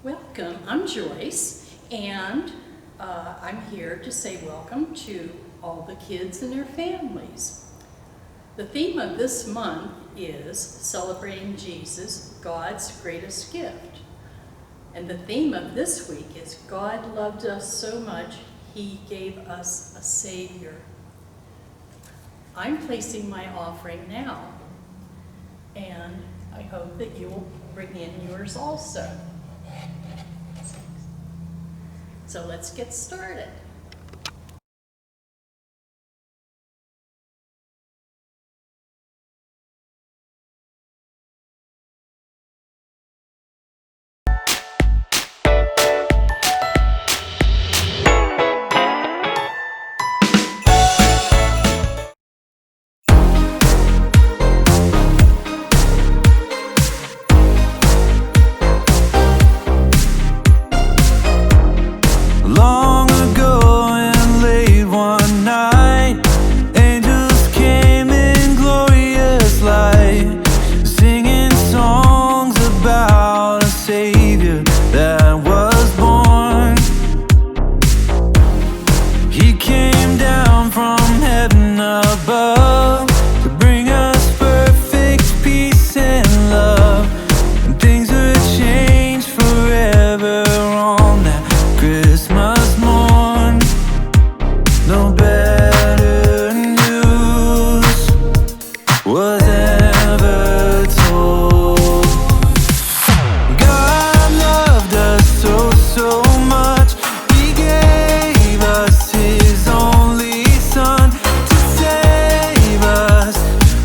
Welcome, I'm Joyce, and I'm here to say welcome to all the kids and their families. The theme of this month is celebrating Jesus, God's greatest gift. And the theme of this week is God loved us so much, He gave us a Savior. I'm placing my offering now, and I hope that you will bring in yours also. So let's get started. Long ago and late one night, angels came in glorious light, singing songs about a Savior that was born. He came down from heaven above to bring us perfect peace and love, and things would change forever on that Christmas morn. No better news was ever told. God loved us so, so much, He gave us His only Son to save us.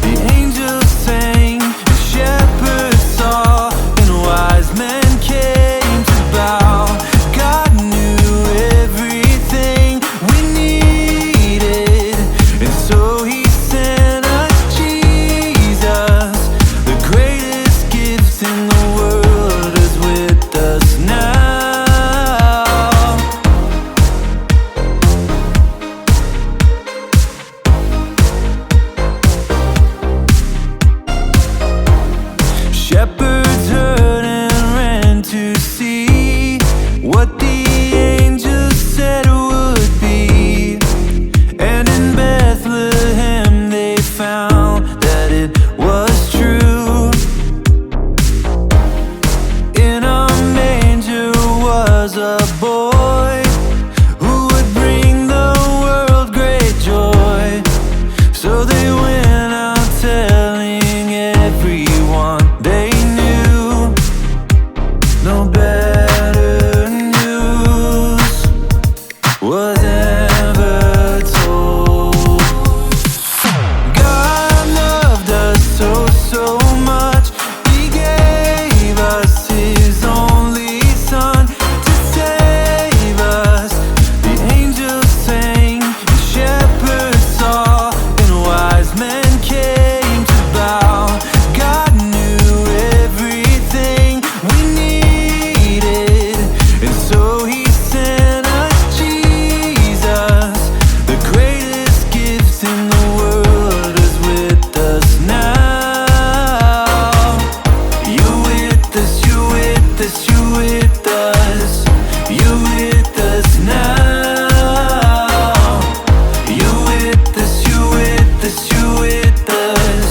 The angels sang, the shepherds saw, and wise men came to bow. God knew everything we needed, and so He sent us Jesus. The greatest gift in the world is with us now. Shepherds heard and ran to see what the angels said would be, and in Bethlehem they found that it was true. In a manger was a boy who would bring the world great joy. So they went out telling everyone they knew. No better news was ever told. God loved us so, so much, He gave us His only Son to save us. The angels sang, the shepherds saw, and wise men came to bow. God knew everything we needed, and so He sent us Jesus. The greatest gift in the world is with us now. You with us, you with us, you with us, you with us now. You with us, you with us, you with us,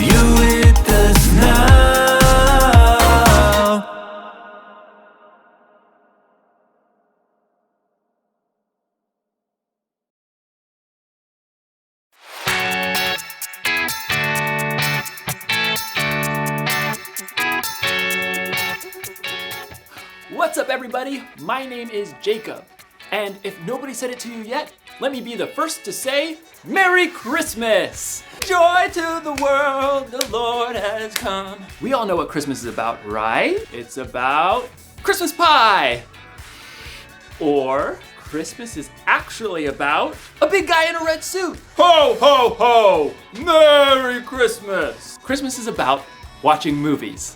you with us now. What's up, everybody? My name is Jacob, and if nobody said it to you yet, let me be the first to say Merry Christmas! Joy to the world, the Lord has come. We all know what Christmas is about, right? It's about Christmas pie! Or Christmas is actually about a big guy in a red suit. Ho, ho, ho! Merry Christmas! Christmas is about watching movies.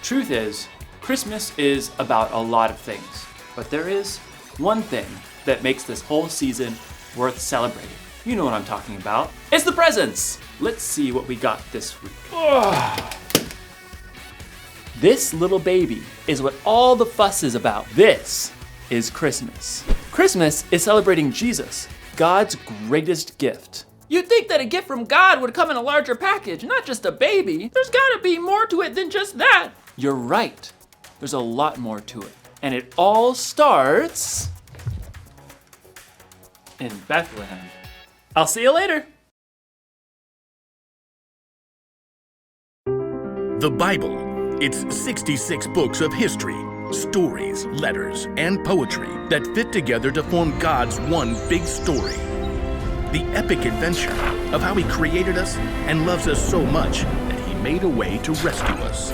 Truth is, Christmas is about a lot of things, but there is one thing that makes this whole season worth celebrating. You know what I'm talking about. It's the presents! Let's see what we got this week. This little baby is what all the fuss is about. This is Christmas. Christmas is celebrating Jesus, God's greatest gift. You'd think that a gift from God would come in a larger package, not just a baby. There's gotta be more to it than just that. You're right. There's a lot more to it. And it all starts in Bethlehem. I'll see you later. The Bible. It's 66 books of history, stories, letters, and poetry that fit together to form God's one big story. The epic adventure of how He created us and loves us so much that He made a way to rescue us.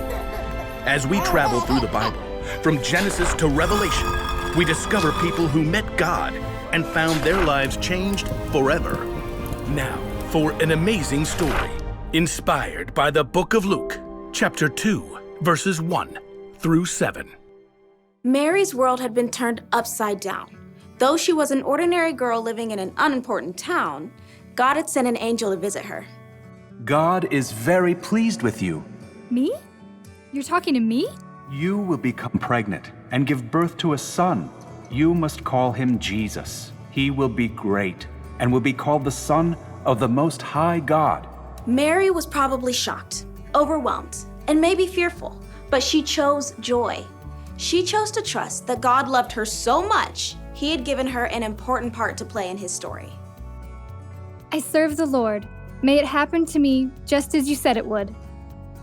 As we travel through the Bible, from Genesis to Revelation, we discover people who met God and found their lives changed forever. Now, for an amazing story, inspired by the book of Luke, chapter 2, verses 1 through 7. Mary's world had been turned upside down. Though she was an ordinary girl living in an unimportant town, God had sent an angel to visit her. God is very pleased with you. Me? You're talking to me? You will become pregnant and give birth to a son. You must call him Jesus. He will be great and will be called the Son of the Most High God. Mary was probably shocked, overwhelmed, and maybe fearful, but she chose joy. She chose to trust that God loved her so much, He had given her an important part to play in His story. I serve the Lord. May it happen to me just as you said it would.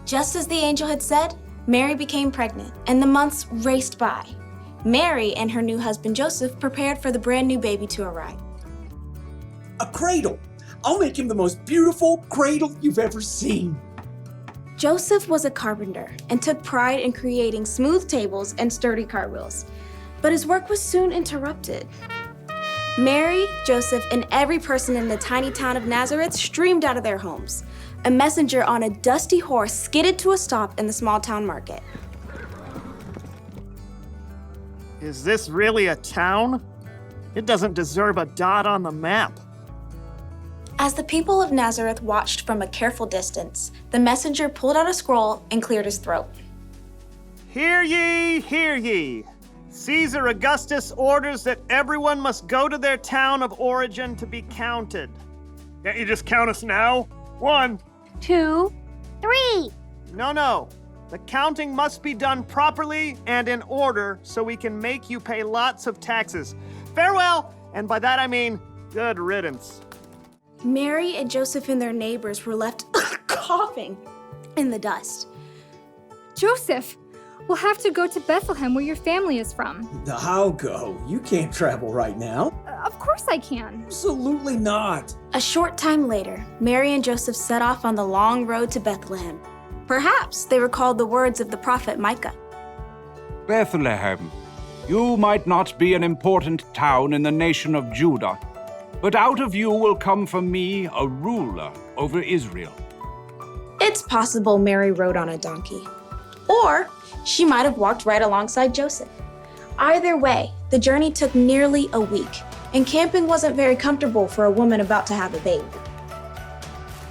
Just as the angel had said, Mary became pregnant, and the months raced by. Mary and her new husband Joseph prepared for the brand new baby to arrive. A cradle. I'll make him the most beautiful cradle you've ever seen. Joseph was a carpenter and took pride in creating smooth tables and sturdy cartwheels, but his work was soon interrupted. Mary, Joseph, and every person in the tiny town of Nazareth streamed out of their homes. A messenger on a dusty horse skidded to a stop in the small town market. Is this really a town? It doesn't deserve a dot on the map. As the people of Nazareth watched from a careful distance, the messenger pulled out a scroll and cleared his throat. Hear ye, hear ye. Caesar Augustus orders that everyone must go to their town of origin to be counted. Can't you just count us now? 1, 2, 3. No. The counting must be done properly and in order so we can make you pay lots of taxes. Farewell, and by that I mean good riddance. Mary and Joseph and their neighbors were left coughing in the dust. Joseph, we'll have to go to Bethlehem where your family is from. I'll go. You can't travel right now. Of course I can. Absolutely not. A short time later, Mary and Joseph set off on the long road to Bethlehem. Perhaps they recalled the words of the prophet Micah. Bethlehem, you might not be an important town in the nation of Judah, but out of you will come for me a ruler over Israel. It's possible Mary rode on a donkey. Or she might have walked right alongside Joseph. Either way, the journey took nearly a week, and camping wasn't very comfortable for a woman about to have a baby.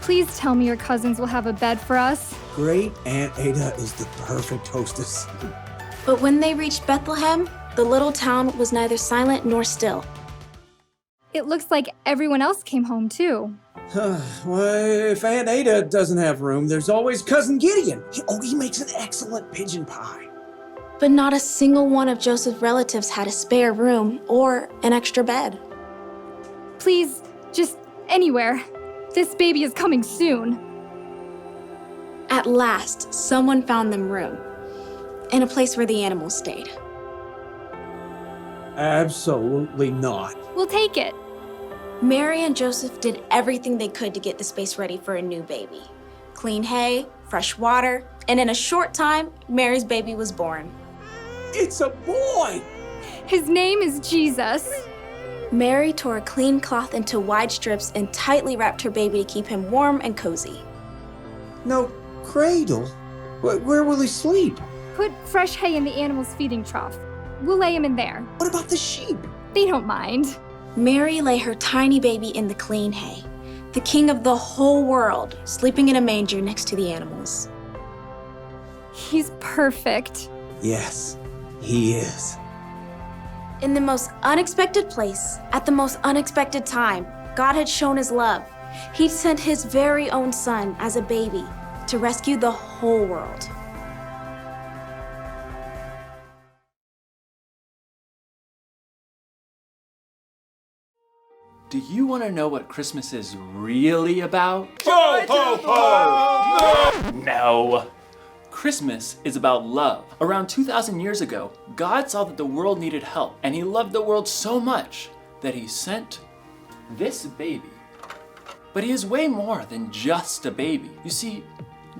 Please tell me your cousins will have a bed for us. Great Aunt Ada is the perfect hostess. But when they reached Bethlehem, the little town was neither silent nor still. It looks like everyone else came home too. Well, if Aunt Ada doesn't have room, there's always Cousin Gideon. He makes an excellent pigeon pie. But not a single one of Joseph's relatives had a spare room or an extra bed. Please, just anywhere. This baby is coming soon. At last, someone found them room, in a place where the animals stayed. Absolutely not. We'll take it. Mary and Joseph did everything they could to get the space ready for a new baby. Clean hay, fresh water, and in a short time, Mary's baby was born. It's a boy! His name is Jesus. Mary tore a clean cloth into wide strips and tightly wrapped her baby to keep him warm and cozy. No cradle? Where will he sleep? Put fresh hay in the animal's feeding trough. We'll lay him in there. What about the sheep? They don't mind. Mary lay her tiny baby in the clean hay, the king of the whole world, sleeping in a manger next to the animals. He's perfect. Yes, he is. In the most unexpected place, at the most unexpected time, God had shown his love. He sent his very own son as a baby to rescue the whole world. Do you want to know what Christmas is really about? Ho, ho, ho! No. Christmas is about love. Around 2,000 years ago, God saw that the world needed help, and he loved the world so much that he sent this baby. But he is way more than just a baby. You see,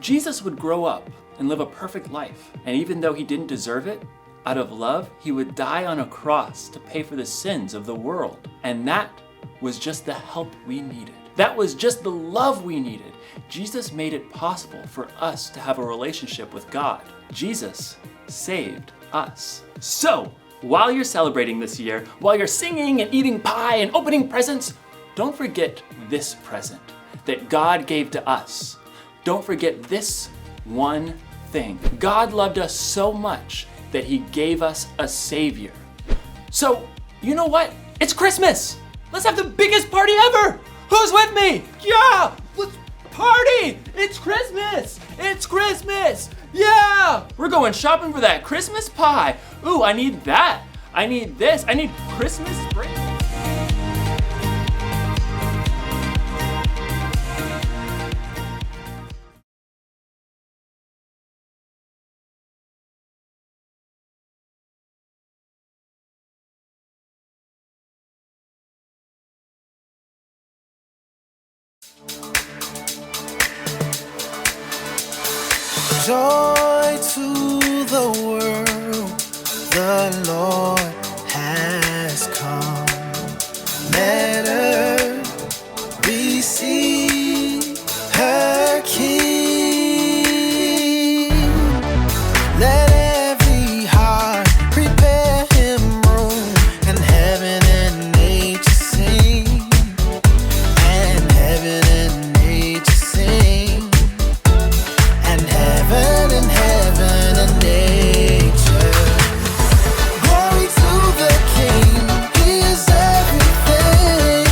Jesus would grow up and live a perfect life, and even though he didn't deserve it, out of love, he would die on a cross to pay for the sins of the world. And that was just the help we needed. That was just the love we needed. Jesus made it possible for us to have a relationship with God. Jesus saved us. So, while you're celebrating this year, while you're singing and eating pie and opening presents, don't forget this present that God gave to us. Don't forget this one thing. God loved us so much that he gave us a savior. So, you know what? It's Christmas! Let's have the biggest party ever! Who's with me? Yeah! Let's party! It's Christmas! It's Christmas! Yeah! We're going shopping for that Christmas pie. Ooh, I need that. I need this. I need Christmas sprinkles. Joy to the world, the Lord has come. Let earth receive her King. Let every heart prepare him room, and heaven and nature sing, and heaven and nature sing. Heaven and nature. Glory to the King, he is everything.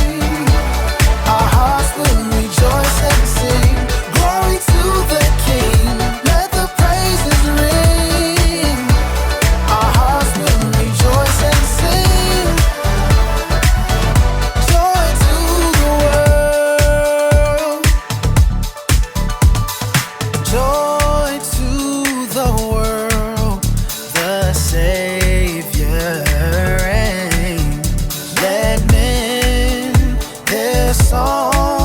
Our hearts will rejoice and sing. Glory to the King, let the praises ring. Our hearts will rejoice and sing. Joy to the world. Joy to the world, the Savior reigns. Let men their song